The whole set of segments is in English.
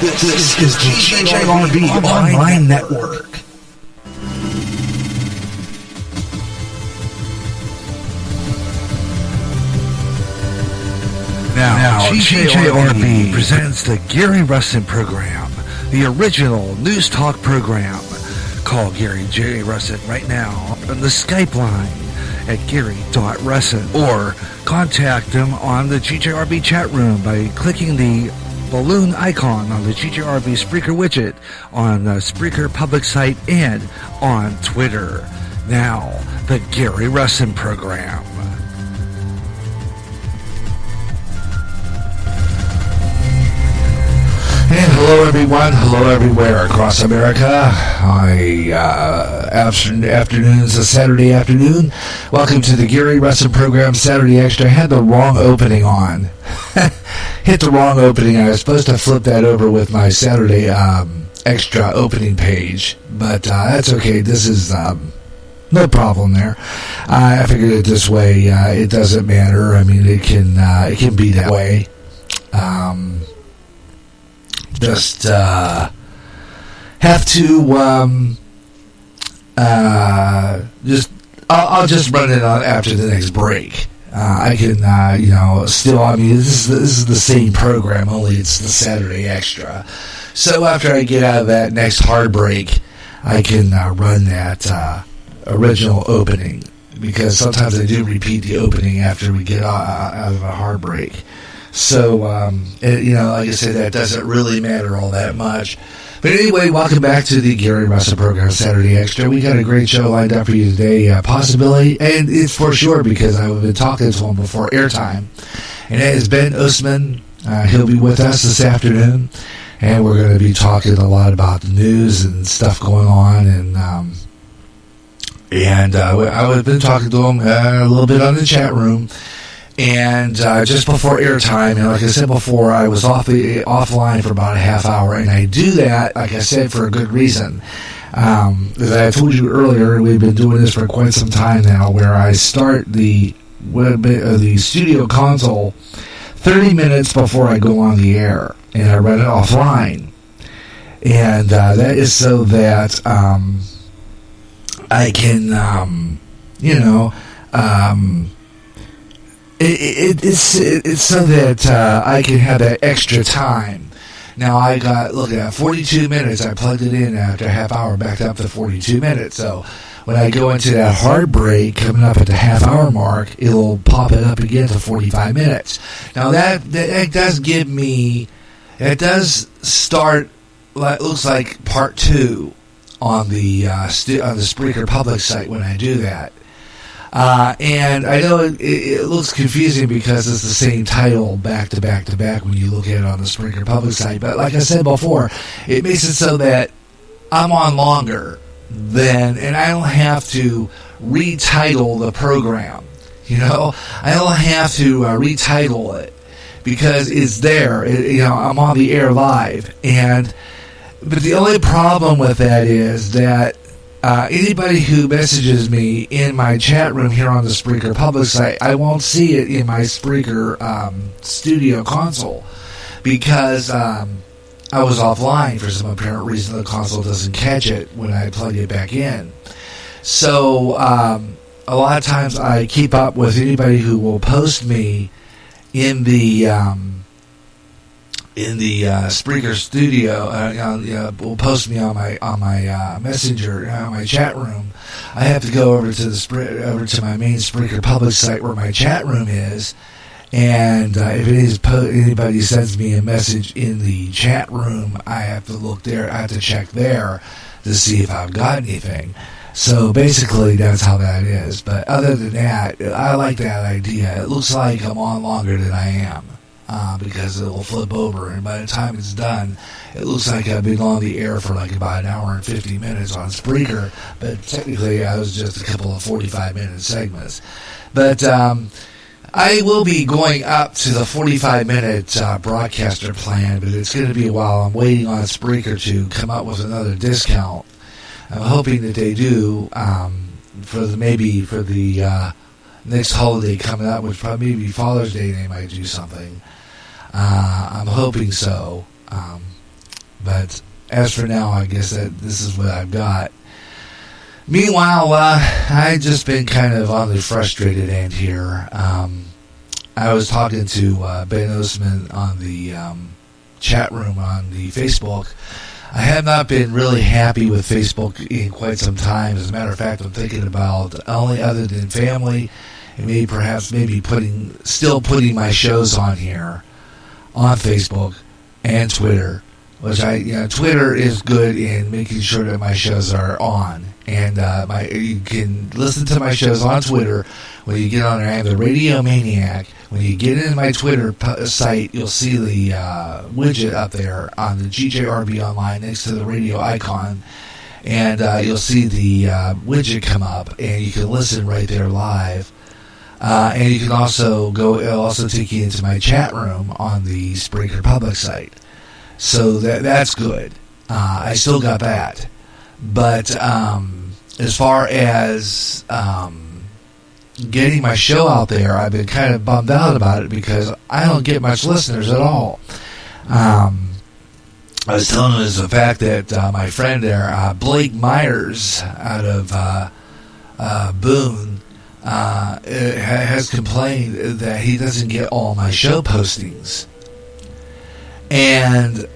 This is the GJRB Online Network. Now GJRB presents the Gary Russen program, the original news talk program. Call Gary J. Russen right now on the Skype line at gary.russen, or contact him on the GJRB chat room by clicking the balloon icon on the GJRB Spreaker widget on the Spreaker public site and on Twitter. Now, the Gary Russen program. And hello everyone, hello everywhere across America. Afternoons, a Saturday afternoon. Welcome to the Gary Russen program, Saturday Extra. I had the wrong opening on. Hit the wrong opening. I was supposed to flip that over with my Saturday Extra opening page, but that's okay. This is no problem there. I figured it this way. It doesn't matter. I mean, it can be that way. Just have to I'll just run it on after the next break. I can still, I mean, this is the same program, only it's the Saturday Extra. So after I get out of that next hard break, I can run that original opening, because sometimes I do repeat the opening after we get out of a hard break. So, like I said, that doesn't really matter all that much. But anyway, welcome back to the Gary Russen program, Saturday Extra. We got a great show lined up for you today, possibly, and it's for sure because I've been talking to him before airtime. And that is Ben Osman. He'll be with us this afternoon, and we're going to be talking a lot about the news and stuff going on. And I've been talking to him a little bit on the chat room. And just before airtime, like I said before, I was offline for about a half hour, and I do that, like I said, for a good reason. As I told you earlier, we've been doing this for quite some time now, where I start the studio console 30 minutes before I go on the air, and I run it offline. And that is so that I can, It's so that I can have that extra time. Now I got, look at 42 minutes. I plugged it in after a half hour, backed up to 42 minutes. So when I go into that hard break, coming up at the half hour mark, it'll pop it up again to 45 minutes. Now that does give me, it does start, it looks like part 2 on the Spreaker public site when I do that. And I know it looks confusing because it's the same title back to back to back when you look at it on the Spreaker public site. But like I said before, it makes it so that I'm on longer and I don't have to retitle the program. I don't have to retitle it because it's there. I'm on the air live. But the only problem with that is that anybody who messages me in my chat room here on the Spreaker public site, I won't see it in my Spreaker studio console because I was offline for some apparent reason. The console doesn't catch it when I plug it back in. So a lot of times I keep up with anybody who will post me in the Spreaker studio, will post me on my messenger, my chat room. I have to go over to my main Spreaker public site where my chat room is, and if anybody sends me a message in the chat room, I have to look there. I have to check there to see if I've got anything. So basically, that's how that is. But other than that, I like that idea. It looks like I'm on longer than I am. Because it will flip over, and by the time it's done, it looks like I've been on the air for like about an hour and 50 minutes on Spreaker, but technically I was just a couple of 45-minute segments. But I will be going up to the 45-minute broadcaster plan, but it's going to be a while. I'm waiting on Spreaker to come up with another discount. I'm hoping that they do for the next holiday coming up, which probably maybe Father's Day, they might do something. I'm hoping so. But as for now, I guess that this is what I've got. Meanwhile, I've just been kind of on the frustrated end here. I was talking to Ben Osman on the chat room on the Facebook. I have not been really happy with Facebook in quite some time. As a matter of fact, I'm thinking about only other than family, and maybe still putting my shows on here on Facebook and Twitter. Which Twitter is good in making sure that my shows are on, and you can listen to my shows on Twitter when you get on there. I am the Radio Maniac. When you get into my Twitter site, you'll see the widget up there on the GJRB Online next to the radio icon, and you'll see the widget come up, and you can listen right there live. And you can also it'll also take you into my chat room on the Spreaker Public site. So that's good. I still got that. But as far as getting my show out there, I've been kind of bummed out about it because I don't get much listeners at all. I was telling you the fact that my friend there, Blake Myers out of Boone, has complained that he doesn't get all my show postings. And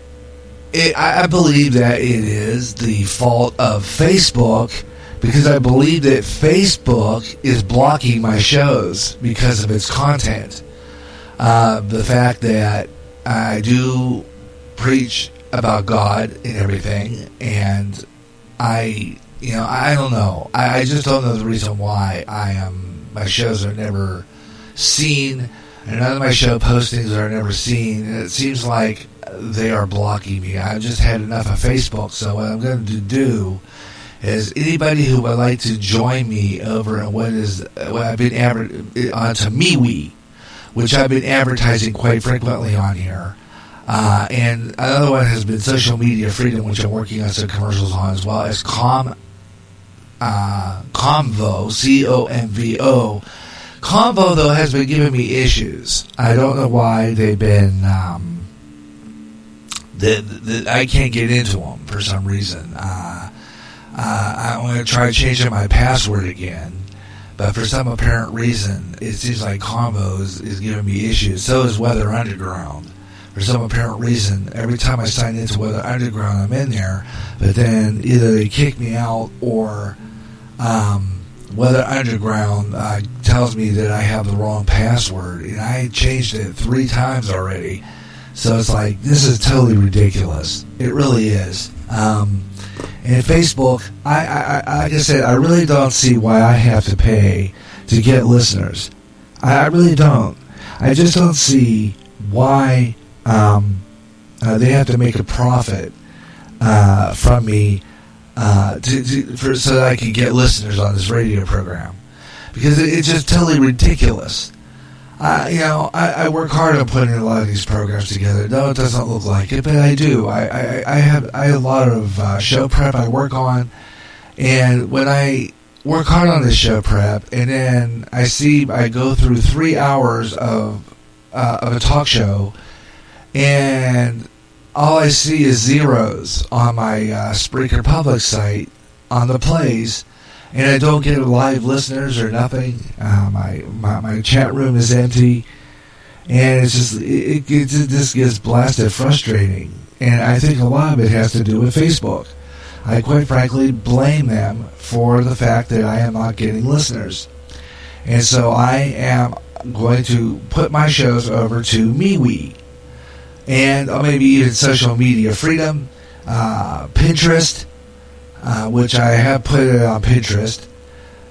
I believe that it is the fault of Facebook, because I believe that Facebook is blocking my shows because of its content. The fact that I do preach about God and everything, and I don't know. I just don't know the reason why my shows are never seen. And none of my show postings are never seen, and it seems like they are blocking me. I've just had enough of Facebook, so what I'm going to do is anybody who would like to join me over on what I've been onto MeWe, which I've been advertising quite frequently on here, and another one has been Social Media Freedom, which I'm working on some commercials on, as well as Comvo, COMVO. Comvo, though, has been giving me issues. I don't know why they've been... I can't get into them for some reason. I'm going to try changing my password again. But for some apparent reason, it seems like Comvo is giving me issues. So is Weather Underground. For some apparent reason, every time I sign into Weather Underground, I'm in there. But then either they kick me out or... Weather Underground tells me that I have the wrong password, and I changed it 3 times already. So it's like, this is totally ridiculous. It really is. And Facebook, like I said, I really don't see why I have to pay to get listeners. I really don't. I just don't see why they have to make a profit from me so that I can get listeners on this radio program, because it's just totally ridiculous. I work hard on putting a lot of these programs together. No, it doesn't look like it, but I do. I have a lot of show prep I work on, and when I work hard on this show prep, and then I go through 3 hours of a talk show, and all I see is zeros on my Spreaker Public site on the plays, and I don't get live listeners or nothing. My chat room is empty, and it's just it just gets blasted frustrating. And I think a lot of it has to do with Facebook. I quite frankly blame them for the fact that I am not getting listeners, and so I am going to put my shows over to MeWe. And maybe even Social Media Freedom, Pinterest, which I have put it on Pinterest,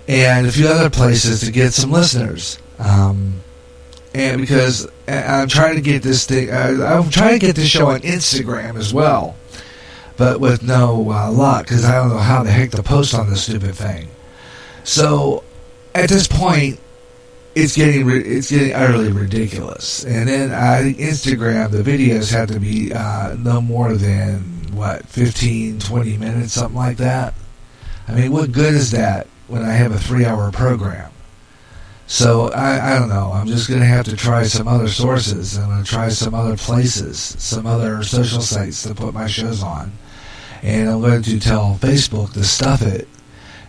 and a few other places to get some listeners. And because I'm trying to get this thing, I'm trying to get this show on Instagram as well, but with no luck, because I don't know how the heck to post on this stupid thing. So at this point, it's getting utterly ridiculous. And then I think Instagram, the videos have to be no more than 15, 20 minutes, something like that. I mean, what good is that when I have a 3-hour program? So I don't know. I'm just going to have to try some other sources. I'm going to try some other places, some other social sites to put my shows on. And I'm going to tell Facebook to stuff it,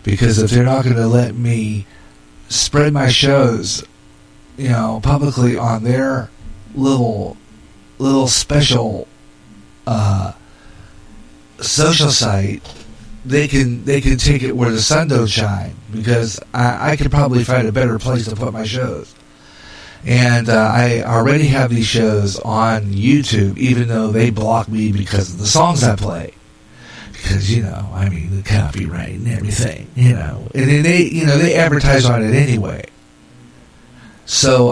because if they're not going to let me spread my shows, publicly on their little special social site, they can take it where the sun don't shine, because I could probably find a better place to put my shows. And I already have these shows on YouTube, even though they block me because of the songs I play. Because, the copyright and everything, And then they advertise on it anyway. So,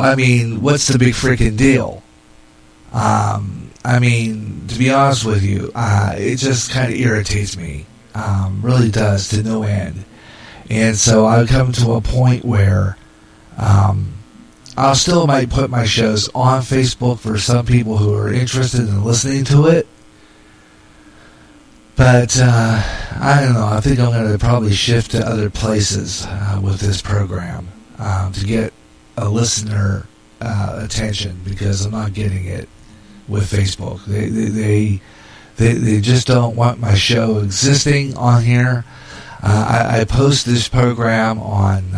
what's the big freaking deal? To be honest with you, it just kind of irritates me. Really does, to no end. And so I've come to a point where I still might put my shows on Facebook for some people who are interested in listening to it. But I don't know. I think I'm going to probably shift to other places with this program to get a listener attention, because I'm not getting it with Facebook. They just don't want my show existing on here. I post this program on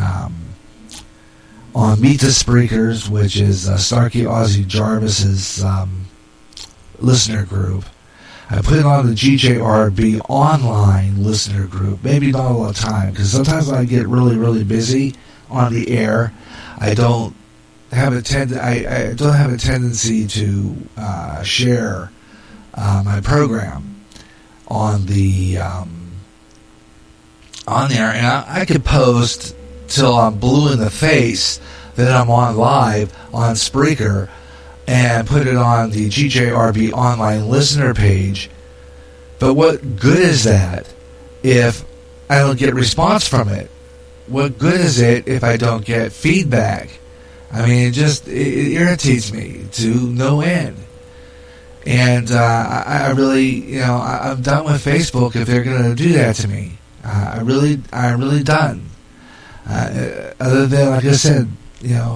Meet the Spreakers, which is Starkey Ozzy Jarvis's listener group. I put it on the GJRB online listener group. Maybe not all the time, because sometimes I get really, really busy on the air. I don't have a tendency to share my program on the on there, and I could post till I'm blue in the face that I'm on live on Spreaker, and put it on the GJRB online listener page. But what good is that if I don't get response from it? What good is it if I don't get feedback? It irritates me to no end. And I really, I'm done with Facebook if they're going to do that to me. I'm really done. Other than, like I said,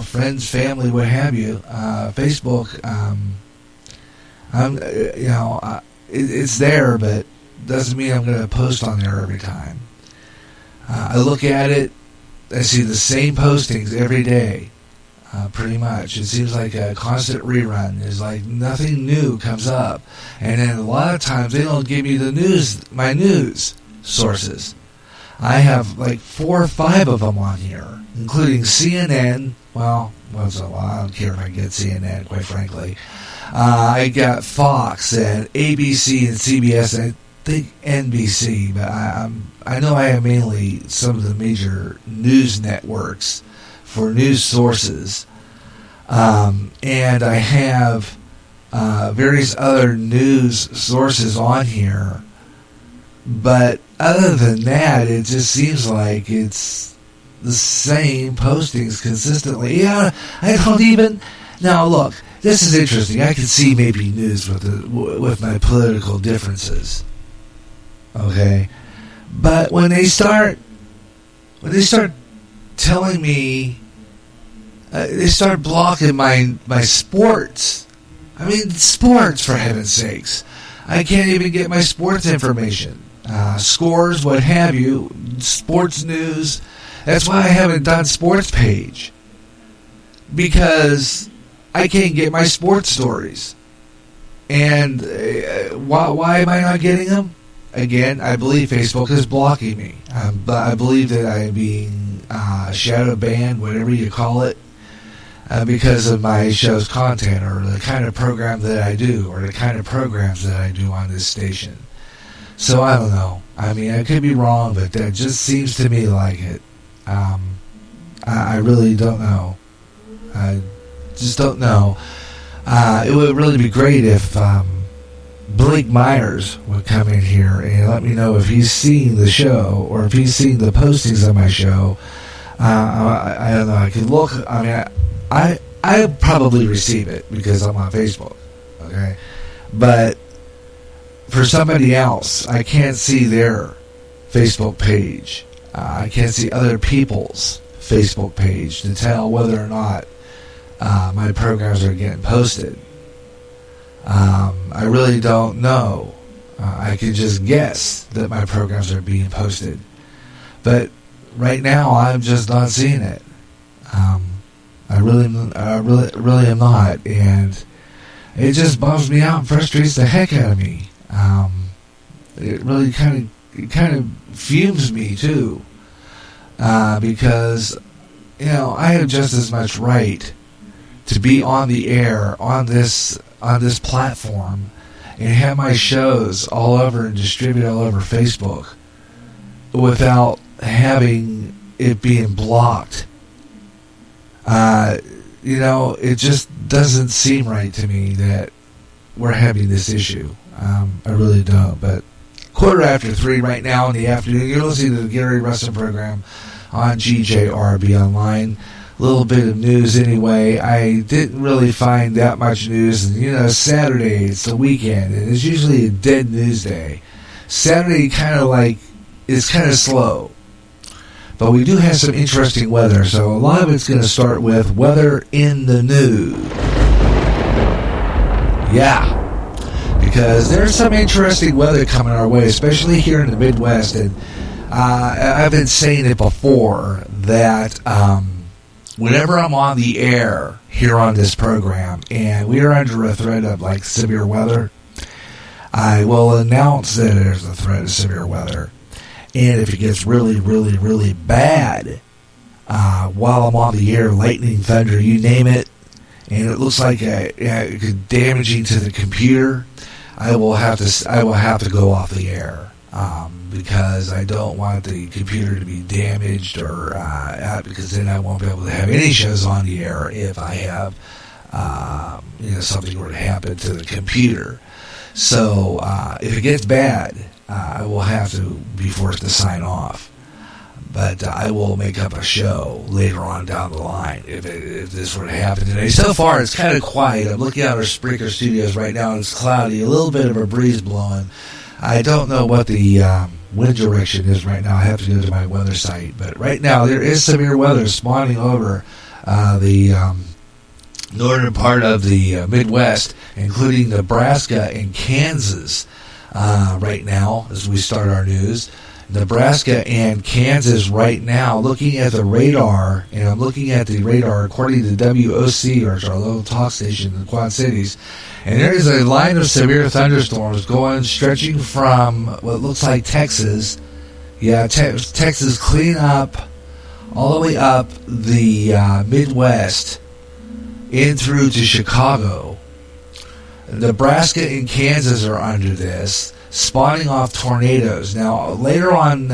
friends, family, what have you. Facebook, it's there, but doesn't mean I'm going to post on there every time. I look at it, I see the same postings every day, pretty much. It seems like a constant rerun. There's like nothing new comes up, and then a lot of times they don't give me my news sources. I have like 4 or 5 of them on here, including CNN. Well, I don't care if I get CNN, quite frankly. I got Fox and ABC and CBS, and I think NBC, but I know I have mainly some of the major news networks for news sources. And I have various other news sources on here. But other than that, it just seems like it's the same postings consistently. Yeah, I don't even... Now, look, this is interesting. I can see maybe news with my political differences. Okay? But when they start telling me... they start blocking my sports. Sports, for heaven's sakes. I can't even get my sports information. Scores, what have you, sports news. That's why I haven't done sports page, because I can't get my sports stories. And why am I not getting them? Again, I believe Facebook is blocking me. I believe that I'm being shadow banned, whatever you call it, because of my show's content, or the kind of program that I do, or the kind of programs that I do on this station. So I don't know. I could be wrong, but that just seems to me like it. I really don't know. I just don't know. It would really be great if Blake Myers would come in here and let me know if he's seen the show, or if he's seen the postings of my show. I don't know. I could look. I probably receive it because I'm on Facebook. Okay, but for somebody else, I can't see their Facebook page. I can't see other people's Facebook page to tell whether or not my programs are getting posted. I really don't know. I can just guess that my programs are being posted. But right now, I'm just not seeing it. I really am not, and it just bums me out and frustrates the heck out of me. It really kind of fumes me too, because I have just as much right to be on the air on this platform and have my shows all over and distribute all over Facebook without having it being blocked. It just doesn't seem right to me that we're having this issue. I really don't. But 3:15 right now in the afternoon, you're listening to the Gary Russen program on GJRB Online. A little bit of news anyway. I didn't really find that much news. And, Saturday, it's the weekend, and it's usually a dead news day. Saturday is kind of slow. But we do have some interesting weather, so a lot of it's going to start with weather in the news. Yeah, because there's some interesting weather coming our way, especially here in the Midwest. And I've been saying it before that whenever I'm on the air here on this program and we are under a threat of severe weather, I will announce that there's a threat of severe weather. And if it gets really, really, really bad, while I'm on the air, lightning, thunder, you name it, and it looks like damaging to the computer, I will have to go off the air because I don't want the computer to be damaged, or because then I won't be able to have any shows on the air if I have something were to happen to the computer. So if it gets bad, I will have to be forced to sign off. But I will make up a show later on down the line if this were to happen today. So far, it's kind of quiet. I'm looking out our Spreaker studios right now, and it's cloudy. A little bit of a breeze blowing. I don't know what the wind direction is right now. I have to go to my weather site. But right now, there is severe weather spawning over the northern part of the Midwest, including Nebraska and Kansas. Right now, as we start our news, Nebraska and Kansas right now, looking at the radar, and I'm looking at the radar according to WOC, or our local talk station in the Quad Cities, and there is a line of severe thunderstorms stretching from what looks like Texas, Texas clean up, all the way up the Midwest, in through to Chicago. Nebraska and Kansas are under this, spawning off tornadoes. Now, later on,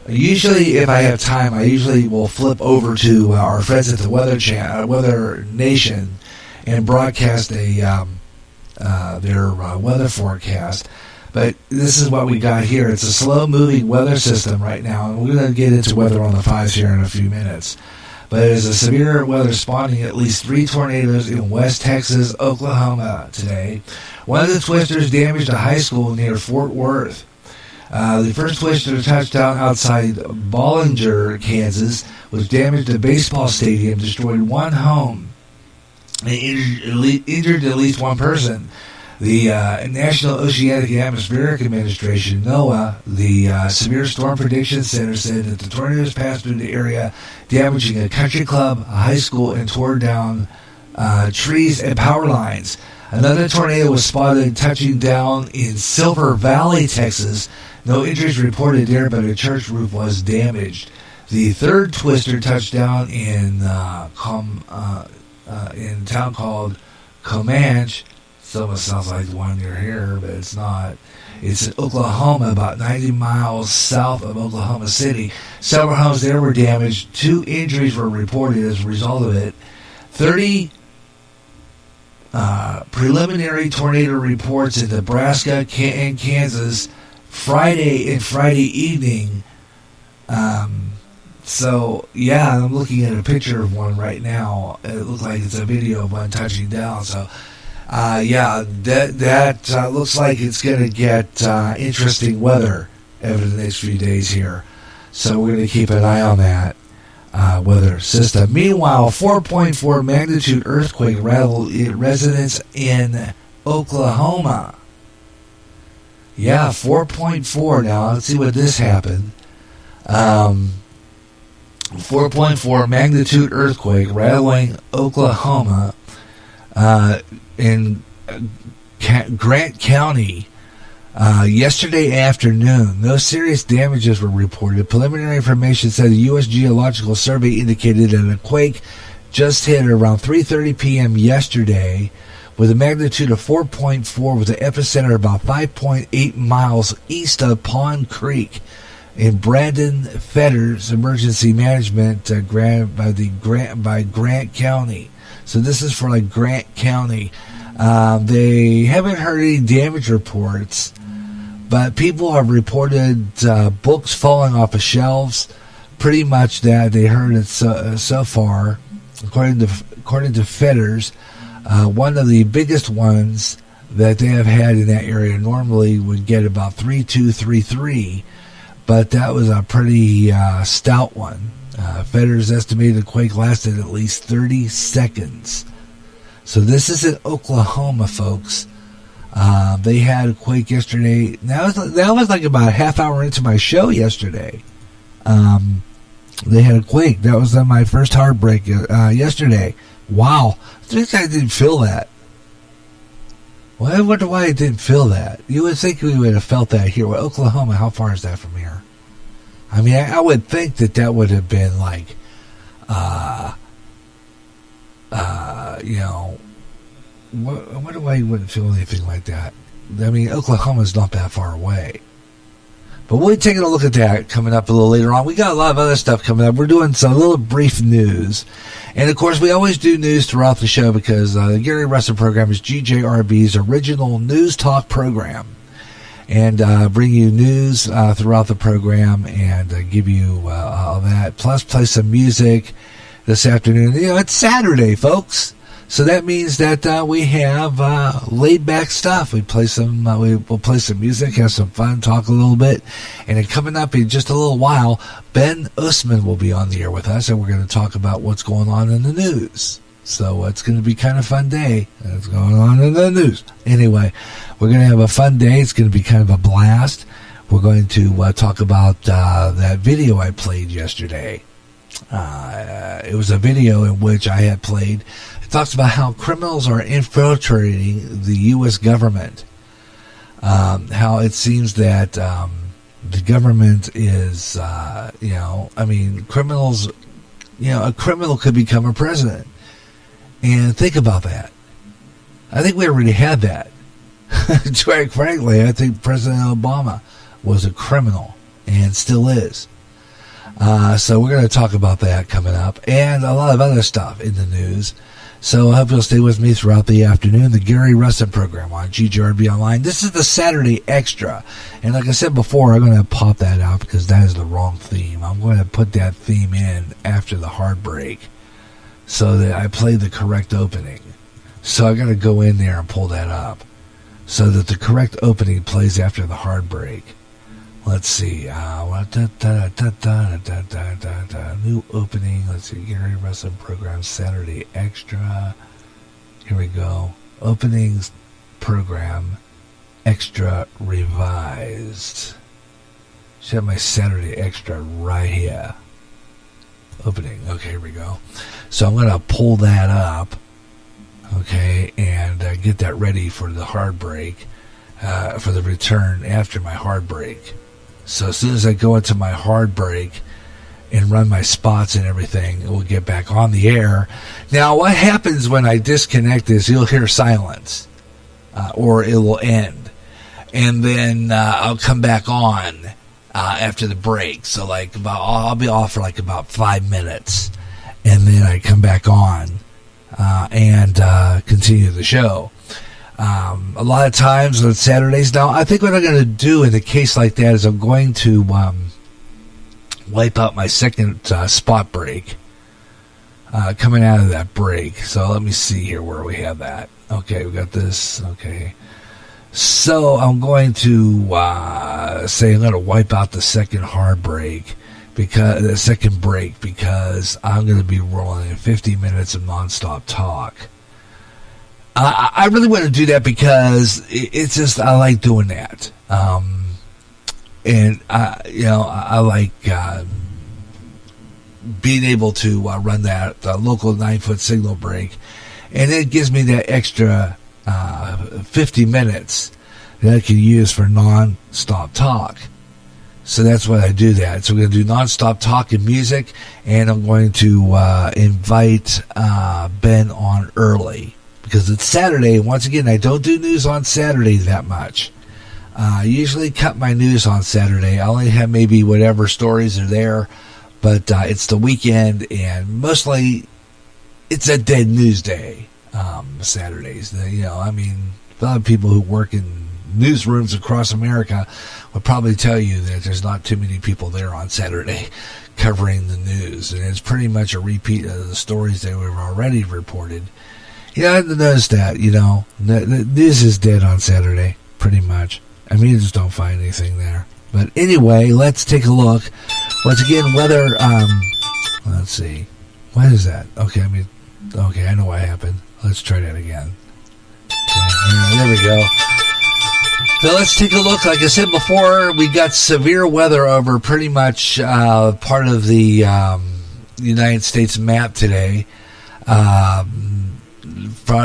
usually if I have time, I usually will flip over to our friends at the Weather Nation and broadcast their weather forecast. But this is what we got here. It's a slow-moving weather system right now, and we're going to get into weather on the 5s here in a few minutes. But it is a severe weather spawning at least 3 tornadoes in West Texas, Oklahoma today. One of the twisters damaged a high school near Fort Worth. The first twister touched down outside Bollinger, Kansas, which damaged a baseball stadium, destroyed one home, and injured at least one person. The National Oceanic and Atmospheric Administration, NOAA, the Severe Storm Prediction Center, said that the tornadoes passed through the area, damaging a country club, a high school, and tore down trees and power lines. Another tornado was spotted touching down in Silver Valley, Texas. No injuries reported there, but a church roof was damaged. The third twister touched down in a town called Comanche. It almost sounds like the one near here, but it's not. It's in Oklahoma, about 90 miles south of Oklahoma City. Several homes there were damaged. 2 injuries were reported as a result of it. 30 preliminary tornado reports in Nebraska and Kansas Friday and Friday evening. So, yeah, I'm looking at a picture of one right now. It looks like it's a video of one touching down. So, that looks like it's going to get interesting weather over the next few days here. So we're going to keep an eye on that weather system. Meanwhile, 4.4 magnitude earthquake rattled residents in Oklahoma. Yeah, 4.4. Now, let's see what this happened. 4.4 magnitude earthquake rattling Oklahoma in Grant County yesterday afternoon. No serious damages were reported. Preliminary information said the U.S. Geological Survey indicated that a quake just hit around 3:30 p.m. yesterday with a magnitude of 4.4 with the epicenter about 5.8 miles east of Pond Creek in Brandon Fetters Emergency Management by Grant County. So this is for like Grant County. They haven't heard any damage reports, but people have reported books falling off of shelves. Pretty much that they heard it so far, according to Fetters. One of the biggest ones that they have had in that area normally would get about 3.2, 3.3, but that was a pretty stout one. Fetters estimated the quake lasted at least 30 seconds. So this is in Oklahoma, folks. They had a quake yesterday. That was like about a half hour into my show yesterday. They had a quake. That was my first heartbreak yesterday. Wow. I didn't feel that. Well, I wonder why I didn't feel that. You would think we would have felt that here. Well, Oklahoma, how far is that from here? I mean, I would think that would have been like, I wonder why you wouldn't feel anything like that. I mean, Oklahoma's not that far away. But we'll be taking a look at that coming up a little later on. We got a lot of other stuff coming up. We're doing some little brief news. And, of course, we always do news throughout the show because the Gary Russen program is GJRB's original news talk program. And bring you news throughout the program and give you all that. Plus, play some music this afternoon. It's Saturday, folks. So that means that we have laid-back stuff. We'll play some music, have some fun, talk a little bit. And then coming up in just a little while, Ben Usman will be on the air with us, and we're going to talk about what's going on in the news. So it's going to be kind of a fun day. What's going on in the news? Anyway, we're going to have a fun day. It's going to be kind of a blast. We're going to talk about that video I played yesterday. It was a video in which I had played. It talks about how criminals are infiltrating the U.S. government. How it seems that the government is, criminals, a criminal could become a president. And think about that. I think we already had that. Quite frankly, I think President Obama was a criminal and still is. So we're going to talk about that coming up and a lot of other stuff in the news. So I hope you'll stay with me throughout the afternoon. The Gary Russen program on GJRB Online. This is the Saturday Extra. And like I said before, I'm going to pop that out because that is the wrong theme. I'm going to put that theme in after the hard break so that I play the correct opening. So I'm going to go in there and pull that up so that the correct opening plays after the hard break. Let's see. New opening. Let's see. Gary Russen program Saturday Extra. Here we go. Openings program Extra revised. Should have my Saturday Extra right here. Opening. Okay, here we go. So I'm going to pull that up. Okay, and get that ready for the hard break. For the return after my hard break. So as soon as I go into my hard break and run my spots and everything, it will get back on the air. Now, what happens when I disconnect this, you'll hear silence, or it will end. And then I'll come back on after the break. So I'll be off for about 5 minutes. And then I come back on and continue the show. A lot of times on Saturdays now, I think what I'm going to do in a case like that is I'm going to wipe out my second spot break coming out of that break. So let me see here where we have that. Okay, we got this. Okay. So I'm going to say I'm going to wipe out the second hard break because a second break, because I'm going to be rolling in 50 minutes of nonstop talk. I really want to do that because it's just, I like doing that. And I like being able to run that local 9-foot signal break, and it gives me that extra 50 minutes that I can use for non-stop talk. So that's why I do that. So we're going to do non-stop talk and music, and I'm going to invite Ben on early because it's Saturday. Once again, I don't do news on Saturday that much. I usually cut my news on Saturday. I only have maybe whatever stories are there, but it's the weekend, and mostly it's a dead news day. Saturdays, a lot of people who work in newsrooms across America would probably tell you that there's not too many people there on Saturday covering the news, and it's pretty much a repeat of the stories that we've already reported. I noticed that, the news is dead on Saturday, pretty much. You just don't find anything there. But anyway, let's take a look. Once again, weather, let's see. What is that? Okay, I know what happened. Let's try that again. Okay, there we go. So let's take a look. Like I said before, we got severe weather over pretty much part of the United States map today.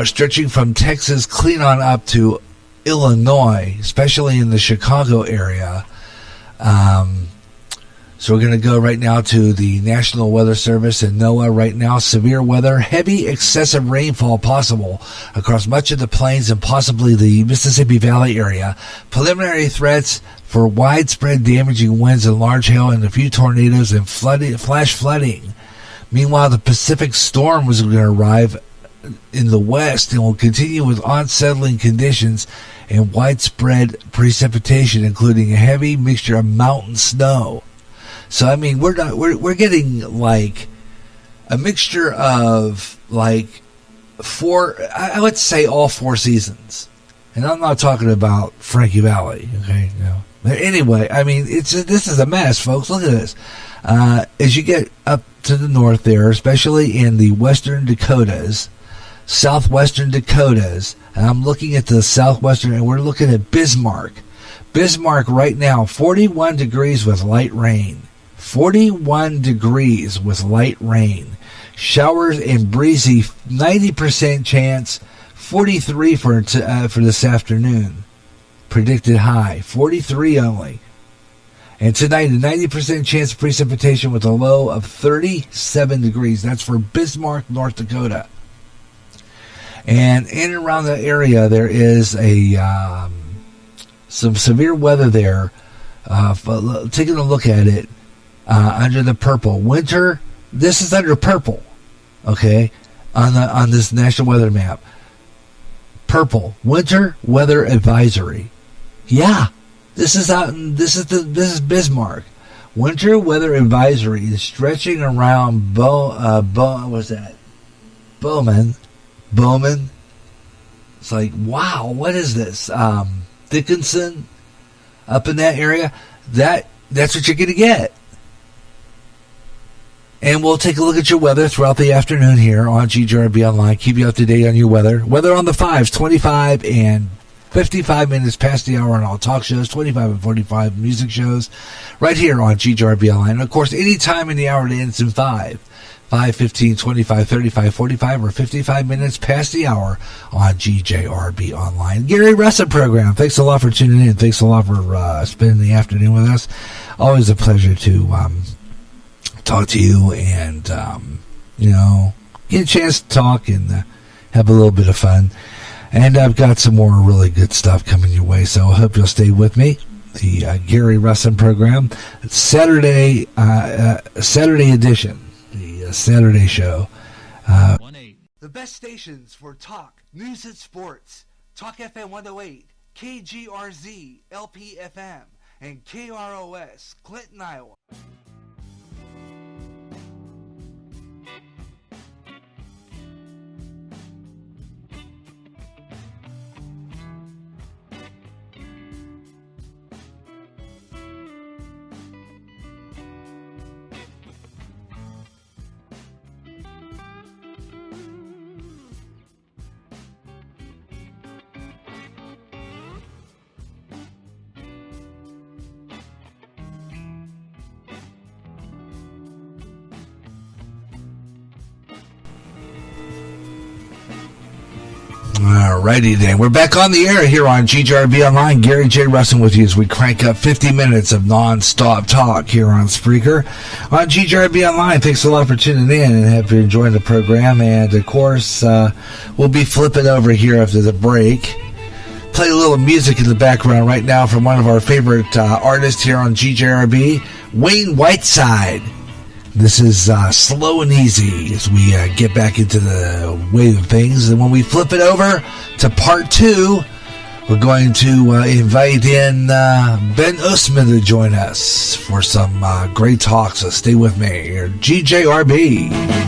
Stretching from Texas clean on up to Illinois, especially in the Chicago area. So we're going to go right now to the National Weather Service and NOAA right now. Severe weather, heavy excessive rainfall possible across much of the plains and possibly the Mississippi Valley area. Preliminary threats for widespread damaging winds and large hail and a few tornadoes and flash flooding. Meanwhile, the Pacific storm was going to arrive in the west and will continue with unsettling conditions and widespread precipitation, including a heavy mixture of mountain snow. So we're getting like a mixture of like I would say all 4 seasons, and I'm not talking about Frankie Valley, okay? But anyway, this is a mess, folks. Look at this. As you get up to the north there, especially in the western Dakotas, southwestern Dakotas, and I'm looking at the southwestern, and we're looking at Bismarck. Bismarck right now, 41 degrees with light rain. 41 degrees with light rain. Showers and breezy, 90% chance, 43 for this afternoon. Predicted high, 43 only. And tonight, a 90% chance of precipitation with a low of 37 degrees. That's for Bismarck, North Dakota. And in and around the area, there is some severe weather there. Taking a look at it, under the purple. Winter, this is under purple, okay, on this national weather map. Purple, winter weather advisory. Yeah, this is Bismarck. Winter weather advisory is stretching around what's that? Bowman. It's like, wow, what is this? Dickinson, up in that area. That's what you're going to get. And we'll take a look at your weather throughout the afternoon here on GJRB Online. Keep you up to date on your weather. Weather on the 5s, 25 and 55 minutes past the hour on all talk shows, 25 and 45 music shows, right here on GJRB Online. And, of course, any time in the hour that ends in 5, 15, 25, 35, 45, or 55 minutes past the hour on GJRB Online. Gary Russen program. Thanks a lot for tuning in. Thanks a lot for spending the afternoon with us. Always a pleasure to talk to you and, get a chance to talk and have a little bit of fun. And I've got some more really good stuff coming your way, so I hope you'll stay with me. The Gary Russen program, Saturday edition, the Saturday show. The best stations for talk, news, and sports. Talk FM 108, KGRZ, LPFM, and KROS, Clinton, Iowa. Alrighty then. We're back on the air here on GJRB Online. Gary J. Russen with you as we crank up 50 minutes of non-stop talk here on Spreaker. On GJRB Online, thanks a lot for tuning in and have you enjoying the program. And, of course, we'll be flipping over here after the break. Play a little music in the background right now from one of our favorite artists here on GJRB, Wayne Whiteside. This is Slow and Easy as we get back into the wave of things. And when we flip it over to part 2, we're going to invite in Ben Usman to join us for some great talk. So stay with me here, GJRB.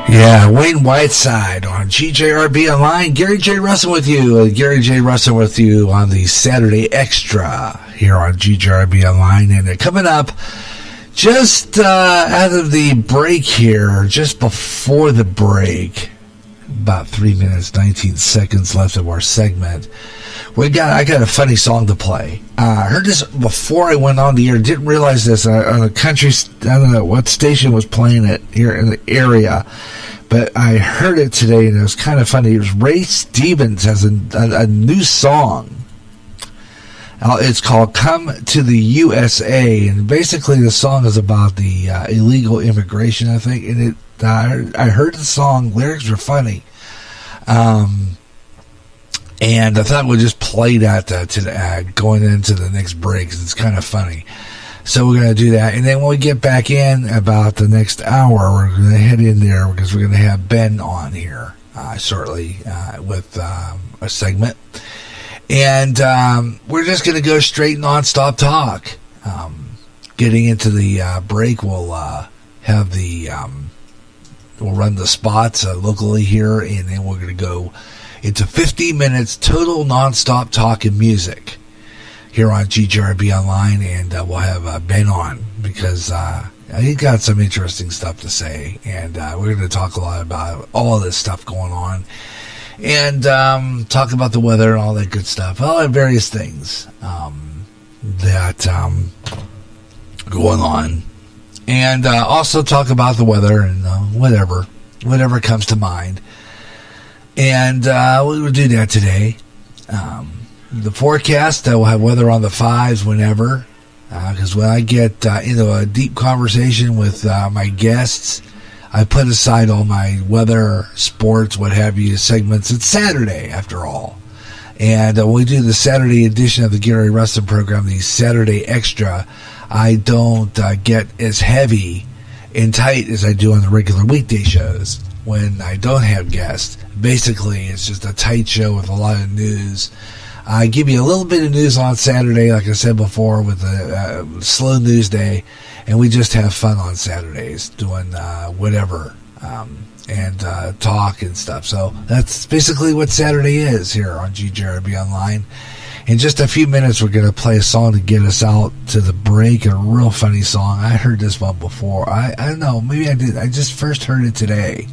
Yeah, Wayne Whiteside on GJRB Online. Gary J. Russen with you. Gary J. Russen with you on the Saturday Extra here on GJRB Online. And coming up just out of the break here, just before the break, about 3 minutes, 19 seconds left of our segment. I got a funny song to play. I heard this before I went on the air. Didn't realize this on a country. I don't know what station was playing it here in the area, but I heard it today and it was kind of funny. It was Ray Stevens has a new song. It's called "Come to the USA," and basically the song is about the illegal immigration, I think. And I heard the song. Lyrics were funny. And I thought we'd just play that going into the next break because it's kind of funny. So we're going to do that. And then when we get back in about the next hour, we're going to head in there because we're going to have Ben on here shortly with a segment. And we're just going to go straight non-stop talk. Getting into the break, we'll have the... we'll run the spots locally here, and then we're going to go into 50 minutes total nonstop talk and music here on GJRB Online, and we'll have Ben on because he got some interesting stuff to say, and we're going to talk a lot about all of this stuff going on, and talk about the weather and all that good stuff, all the various things that going on. And also talk about the weather and whatever comes to mind. And we will do that today. The forecast, we'll have weather on the 5s whenever. Because when I get into a deep conversation with my guests, I put aside all my weather, sports, what have you segments. It's Saturday, after all. And when we do the Saturday edition of the Gary Russen program, the Saturday Extra, I don't get as heavy and tight as I do on the regular weekday shows when I don't have guests. Basically, it's just a tight show with a lot of news I give you a little bit of news on Saturday, like I said before, with a slow news day, and we just have fun on Saturdays doing whatever and talk and stuff. So that's basically what Saturday is here on GJRB Online. In just a few minutes, we're going to play a song to get us out to the break, a real funny song. I heard this one before. I don't know, maybe I did. I just first heard it today.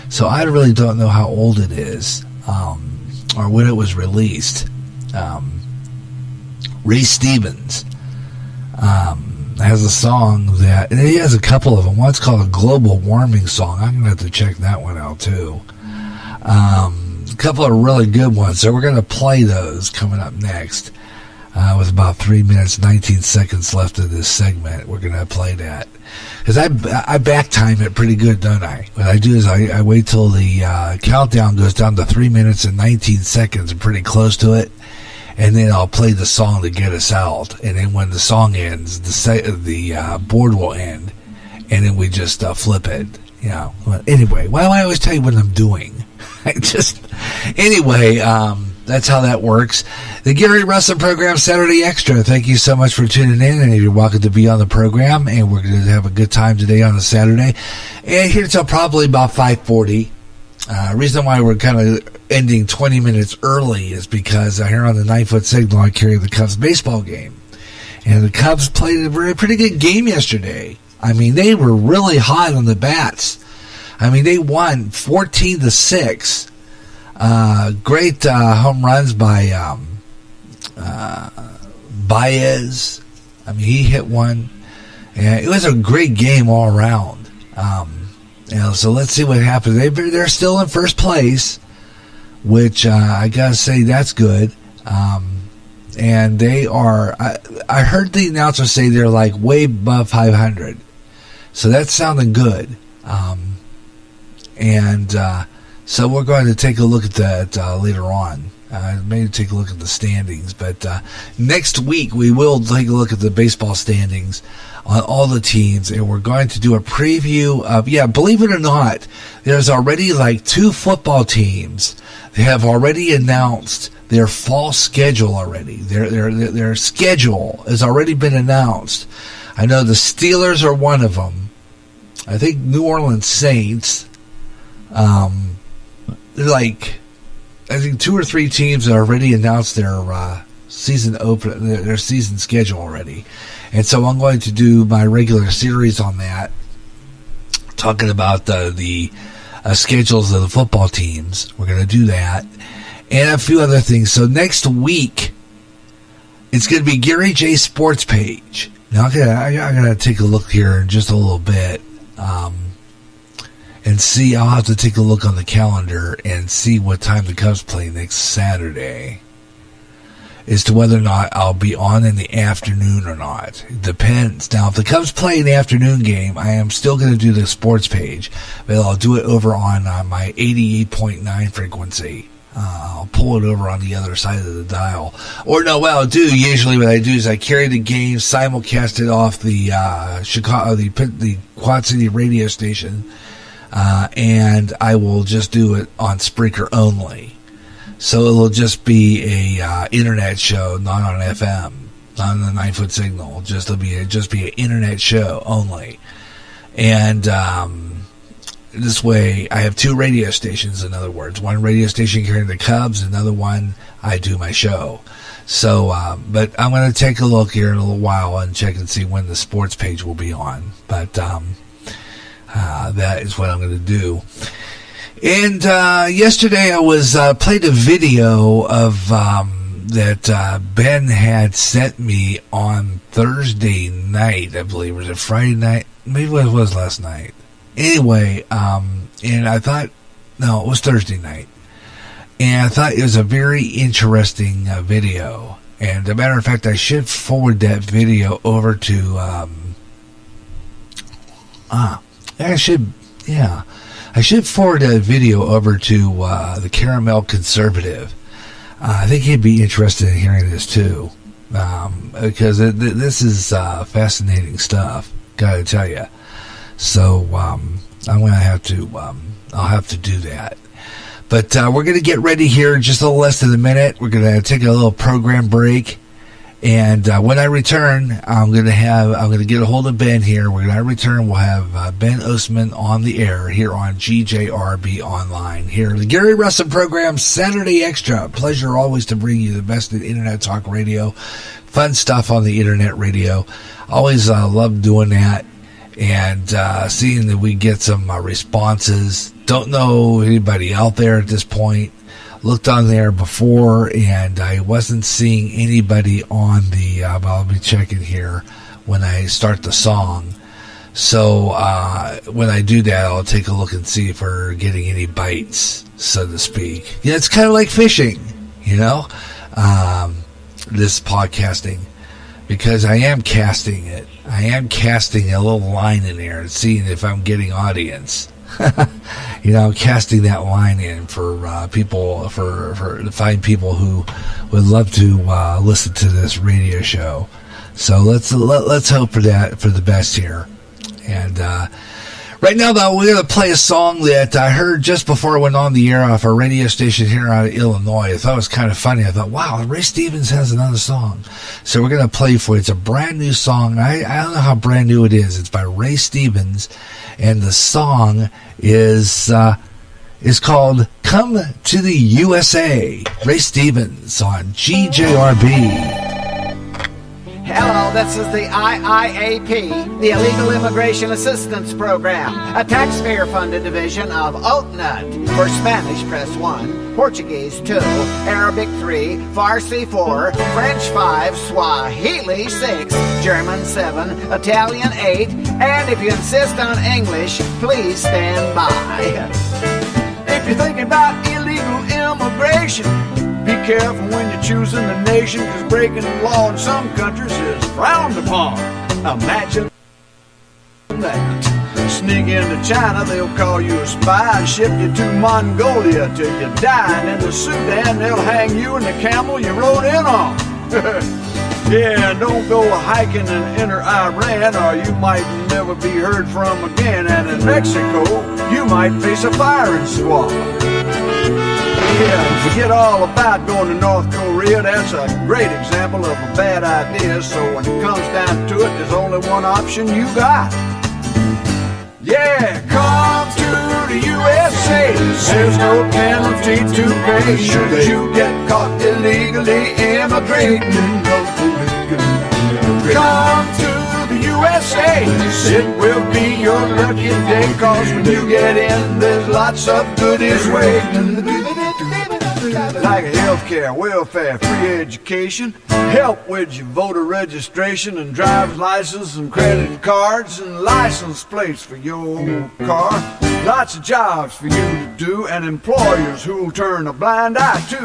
So I really don't know how old it is or when it was released. Ray Stevens has a song that, and he has a couple of them. One's called a global warming song. I'm going to have to check that one out too. A couple of really good ones. So we're going to play those coming up next. With about 3 minutes, 19 seconds left of this segment, we're going to play that. Because I back time it pretty good, don't I? What I do is I wait till the countdown goes down to 3 minutes and 19 seconds. I'm pretty close to it. And then I'll play the song to get us out. And then when the song ends, the board will end. And then we just flip it. You know. Well, anyway, why do I always tell you what I'm doing? Anyway, that's how that works. The Gary Russen program, Saturday Extra. Thank you so much for tuning in, and you're welcome to be on the program. And we're going to have a good time today on a Saturday. And here till probably about 5:40. Reason why we're kind of ending 20 minutes early is because here on the 9-foot signal, I carry the Cubs baseball game. And the Cubs played a pretty good game yesterday. I mean, they were really hot on the bats. I mean, they won 14-6. Great home runs by Baez. I mean, he hit one. And it was a great game all around. So let's see what happens. They're still in first place, which I gotta say that's good. And they are. I heard the announcer say they're like way above 500, so that's sounding good. So we're going to take a look at that later on. Maybe take a look at the standings. But next week we will take a look at the baseball standings on all the teams, and we're going to do a preview of, believe it or not, there's already like 2 football teams. They have already announced their fall schedule already. Their schedule has already been announced. I know the Steelers are one of them. I think New Orleans Saints. I think 2 or 3 teams have already announced their their season schedule already. And so I'm going to do my regular series on that, talking about the schedules of the football teams. We're going to do that. And a few other things. So next week, it's going to be Gary J Sports Page. Now, I'm going to take a look here in just a little bit. And see, I'll have to take a look on the calendar and see what time the Cubs play next Saturday as to whether or not I'll be on in the afternoon or not. It depends. Now, if the Cubs play an afternoon game, I am still going to do the sports page, but I'll do it over on my 88.9 frequency. I'll pull it over on the other side of the dial. Or no, what I'll do, usually what I do is I carry the game, simulcast it off the the Quad City radio station, and I will just do it on Spreaker only. So it'll just be a internet show, not on FM, not on the 9-foot signal. It'll just be an internet show only. And this way, I have 2 radio stations. In other words, one radio station carrying the Cubs, another one I do my show. So, but I'm going to take a look here in a little while and check and see when the sports page will be on. But that is what I'm going to do. And yesterday I was played a video of that Ben had sent me on Thursday night, I believe. Was it Friday night? Maybe it was last night. Anyway, and I thought, no, it was Thursday night. And I thought it was a very interesting video. And as a matter of fact, I should forward that video over to, I should forward that video over to the Caramel Conservative. I think he'd be interested in hearing this too, because this is fascinating stuff. Gotta tell you. So I'm gonna have to, I'll have to do that. But we're going to get ready here in just a little less than a minute. We're going to take a little program break. And when I return, I'm going to get a hold of Ben here. When I return, we'll have Ben Osman on the air here on GJRB Online. Here, the Gary Russen program, Saturday Extra. Pleasure always to bring you the best in Internet Talk Radio. Fun stuff on the Internet Radio. Always love doing that. And seeing that we get some responses. Don't know anybody out there at this point. Looked on there before, and I wasn't seeing anybody on the... I'll be checking here when I start the song. So when I do that, I'll take a look and see if we're getting any bites, so to speak. Yeah, it's kind of like fishing, this podcasting. Because I am casting it. I am casting a little line in there and seeing if I'm getting audience. Casting that line in for people, to find people who would love to listen to this radio show. So let's hope for the best here. And right now, though, we're going to play a song that I heard just before I went on the air off a radio station here out of Illinois. I thought it was kind of funny. I thought, wow, Ray Stevens has another song. So we're going to play for you. It's a brand new song. I don't know how brand new it is. It's by Ray Stevens. And the song is called Come to the USA. Ray Stevens on GJRB. Hello, this is the IIAP, the Illegal Immigration Assistance Program, a taxpayer-funded division of OTNUT. For Spanish, press 1, Portuguese 2, Arabic 3, Farsi 4, French 5, Swahili 6, German 7, Italian 8, and if you insist on English, please stand by. If you're thinking about illegal immigration, be careful when you're choosing the nation, because breaking the law in some countries is frowned upon. Imagine that. Sneak into China, they'll call you a spy and ship you to Mongolia till you die. And in the Sudan, they'll hang you and the camel you rode in on. Yeah, don't go hiking in inner Iran, or you might never be heard from again. And in Mexico, you might face a firing squad. Yeah, forget all about going to North Korea. That's a great example of a bad idea. So when it comes down to it, there's only one option you got. Yeah, come to the USA. There's no penalty to pay should you get caught illegally immigrating. Come to the USA. It will be your lucky day, 'cause when you get in, there's lots of goodies waiting. Like healthcare, welfare, free education, help with your voter registration and driver's license and credit cards and license plates for your car. Lots of jobs for you to do and employers who'll turn a blind eye to.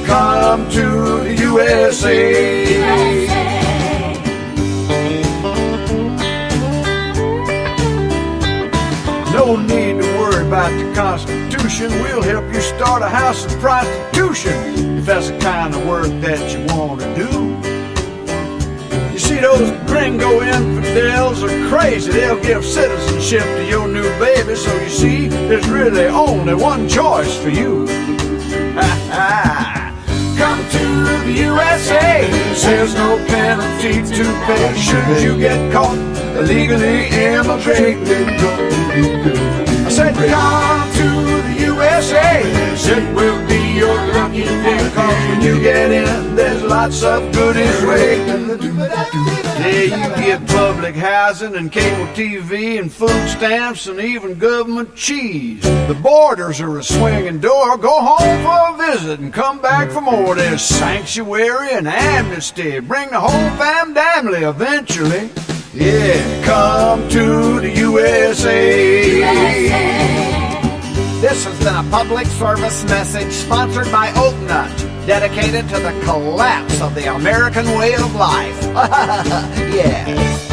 Come to the USA. No need to worry about the Constitution. We'll help you start a house of prostitution, if that's the kind of work that you want to do. You see, those gringo infidels are crazy. They'll give citizenship to your new baby. So you see, there's really only one choice for you. Come to the USA. There's no penalty to pay should you get caught illegally immigrating. I said come to the USA. It will be your lucky day, 'cause when you get in, there's lots of goodies waiting. Yeah, you get public housing and cable TV and food stamps and even government cheese. The borders are a swinging door. Go home for a visit and come back for more. There's sanctuary and amnesty. Bring the whole family eventually. Yeah, come to the USA. This has been a public service message sponsored by OTNUT, dedicated to the collapse of the American way of life. Yes.